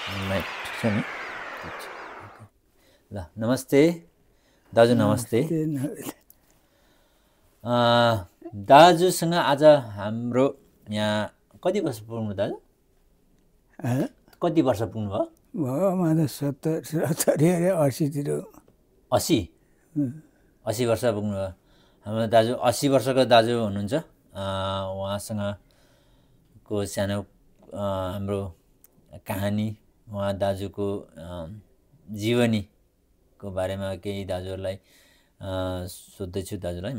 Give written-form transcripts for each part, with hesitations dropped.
mic ठिक छ नि ल नमस्ते दाजु नमस्ते दाजुसँग आज हाम्रो यहाँ कति वर्ष पुग्नु दाजु कति वर्ष पुग्नु भयो मलाई 70 अरे 80 तिर 80 वर्ष पुग्नु भयो हाम्रो दाजु 80 वर्षको दाजु हुनुहुन्छ उहाँसँग को सानो हाम्रो कहानी उहाँ दाजुको जीवनीको बारेमा केही दाजुहरूलाई सोध्दैछु दाजुलाई म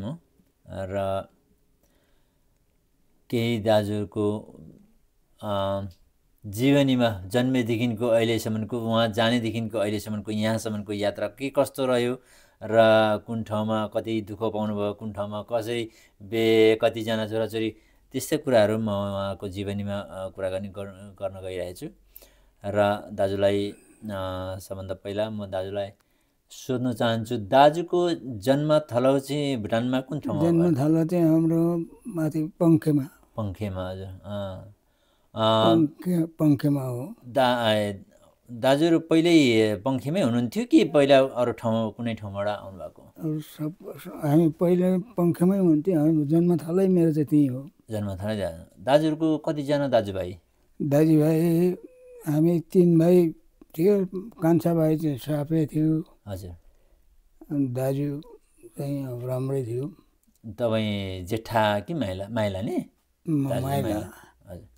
र केही दाजुको जीवनीमा जन्मेदेखिको अहिलेसम्मको उहाँ जानेदेखिको अहिलेसम्मको यहाँसम्मको यात्रा के कस्तो रह्यो र कुन ठाउँमा कति दुःख पाउनुभयो कुन ठाउँमा कसरी कतिजना छोराछोरी त्यस्तै कुराहरू म उहाँको जीवनीमा कुराकानी गर्न गइरहेको छु र दाजुलाई सबभन्दा पहिला म दाजुलाई सोध्न चाहन्छु दाजुको जन्मथलो चाहिँ भुटानमा कुन ठाउँमा जन्मथलो चाहिँ हाम्रो माथि पङ्खेमा हजुर पङ्खेमा हो दाजुहरू पहिल्यै पङ्खेमै हुनुहुन्थ्यो कि पहिला अरू ठाउँ कुनै ठाउँबाट आउनुभएको हामी पहिला पङ्खेमै हुन्थ्यो हामी जन्मथलै मेरो चाहिँ त्यहीँ हो जन्मथलै दाजुहरूको कतिजना दाजुभाइ हामी 3 भाइ थियो कान्छा भाइ चाहिँ सापे थियो हजुर दाजु चाहिँ राम्रै थियो तपाईँ जेठा कि माइला नि माइला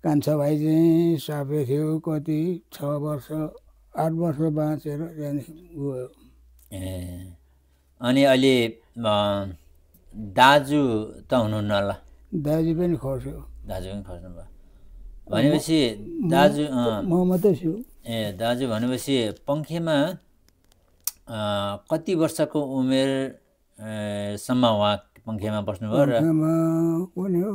कान्छा भाइ चाहिँ सापे थियो कति 6 वर्ष 8 वर्ष बाँचेर गयो अनि अहिले दाजु त हुनुहुन्न होला दाजु पनि खस्यो भयो भनेपछि दाजु म मात्रै छु दाजु भनेपछि पङ्खेमा कति वर्षको उमेर सम्म उहाँ पङ्खेमा बस्नुभयो र कुनै हो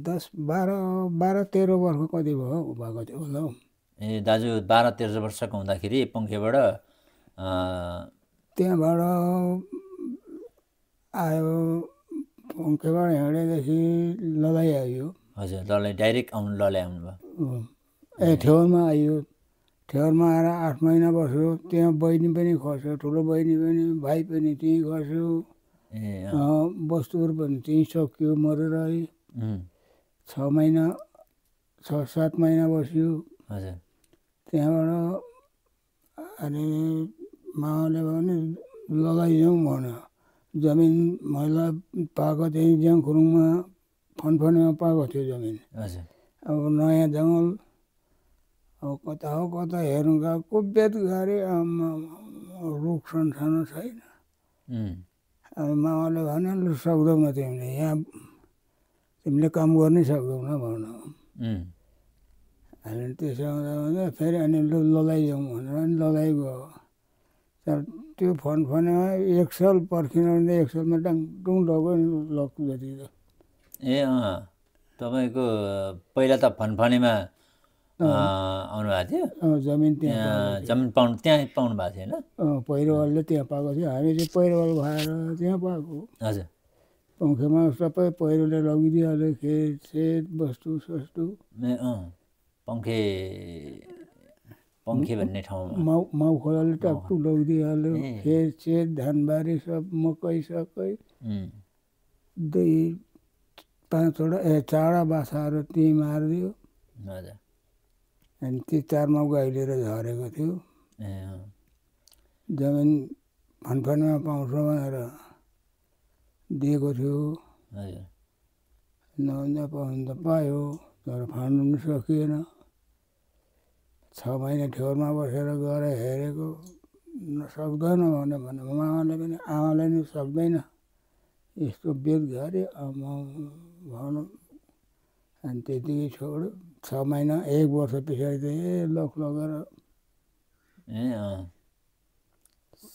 12-13 वर्ष कति भयो भएको थियो होला दाजु 12-13 वर्षको हुँदाखेरि पङ्खेबाट त्यहाँबाट आयो पङ्खेबाट हिँडेदेखि ललाई आयो हजुर ललाई डाइरेक्ट ललाई आउनुभयो ठेउरमा आयो ठेउरमा आएर 8 महिना बस्यो त्यहाँ बहिनी पनि खस्यो ठुलो बहिनी पनि भाइ पनि त्यहीँ खस्यो वस्तुहरू पनि त्यहीँ सकियो मरेर 6 महिना 6-7 महिना बस्यो हजुर त्यहाँबाट अनि मामाले भने लगाइजाउँ भन्यो जमिन मैला पाएको त्यहीँ ज्याङखुरुङमा फनफनेमा पाएको थियो जमिन हजुर अब नयाँ जङ्गल अब कता हो कता हेर्नु गएको बेत गरे रुख सन्सानो छैन अब मामाले भने लु सक्दैनौ तिमीले यहाँ तिमीले काम गर्नै सक्दैनौ भन्नु अनि त्यसो हुँदा फेरि अनि लु ललाइजाउँ भनेर अनि ललाइ गयो तर त्यो फनफनेमा 1 साल पर्खिनु 1 सालमा डाङडुङ लग्यो नि लक्कु जति तपाईँको पहिला त फनफनेमा आउनु भएको थियो जमिन त्यहाँ जमिन त्यहाँ पाउनु भएको थियो होइन पहिरोवालले त्यहाँ पाएको थियो हामी चाहिँ पहिरोवाल भएर त्यहाँ पाएको हजुर पङ्खेमा सबै पहिरोले लगिदिइहाल्यो खेत सेत वस्तु सस्तु पङ्खे भन्ने ठाउँमा माउ खोलाले टाकटुक लगिदिइहाल्यो खेत सेत धानबारी सब मकै सकै 4 बाछाहरू त्यहीँ मारिदियो हजुर अनि ती 4 माउ गाई लिएर झरेको थियो जमिन फनफनमा पाउँछ भनेर दिएको थियो हजुर नभन्दा पाउनु त पायो तर फान्नु पनि सकिएन 6 महिना ठेउरमा बसेर गएर हेरेको सक्दैन भने मामाले पनि आमाले पनि सक्दैन यस्तो बेत गरे भनौँ अनि त्यतिकै छोड्यो 6 महिना 1 वर्ष पछाडि चाहिँ लक लगेर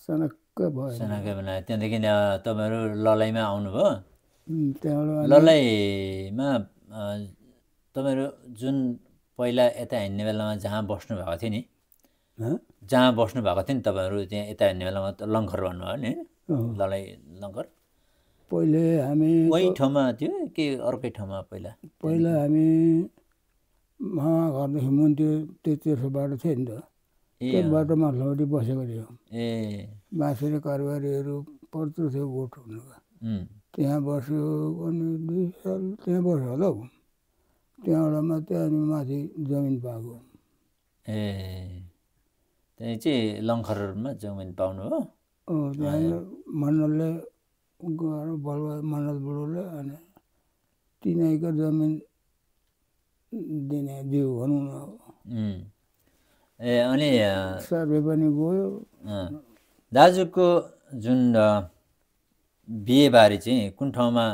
सनक्क बनायो त्यहाँदेखि तपाईँहरू ललाइमा आउनुभयो त्यहाँबाट ललाइमा तपाईँहरू जुन पहिला यता हिँड्ने बेलामा जहाँ बस्नु भएको थियो नि जहाँ बस्नु भएको थियो नि तपाईँहरू त्यहाँ यता हिँड्ने बेलामा लङ्खर भन्नुभयो नि ललाइ लङ्खर पहिले हामी वही ठाउँमा थियो कि अर्कै ठाउँमा पहिला हामी मामा घरदेखि मुन्ट्यो त्यो तेर्सो बाटो थियो नि त त्यो बाटोमा लौटी बसेको थियो बाँसुरी कारोबारीहरू पर्दो थियो भोट हुनुको त्यहाँ बस्यो अनि 2 साल त्यहाँ बस्यो होला हौ त्यहाँबाट मात्रै अनि माथि जमिन पाएको त्यहाँ चाहिँ लङ्खरमा जमिन पाउनु हो त्यहाँ मण्डलले गएर बलुवा मण्डल बुढोले अनि 3 एकर जमिन दिने दियो भनौँ न अनि सर्वे पनि गयो दाजुको जुन बिहेबारी चाहिँ कुन ठाउँमा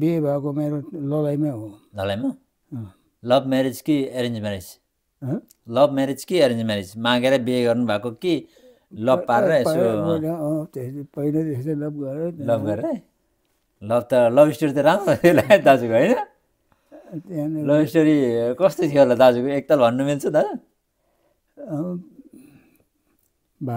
बिहे भएको मेरो ललाइमै हो ललाइमा लभ म्यारेज कि एरेन्ज म्यारेज लभ म्यारेज कि एरेन्ज म्यारेज मागेर बिहे गर्नु भएको कि लभ पारेर यसो पहिला त्यस्तै लभ गरेँ लभ गरेर लभ त लभ स्टोरी त राम्रो लाग्यो दाजुको होइन लभ स्टोरी कस्तो थियो होला दाजुको एकताल भन्नु मिल्छ दाजु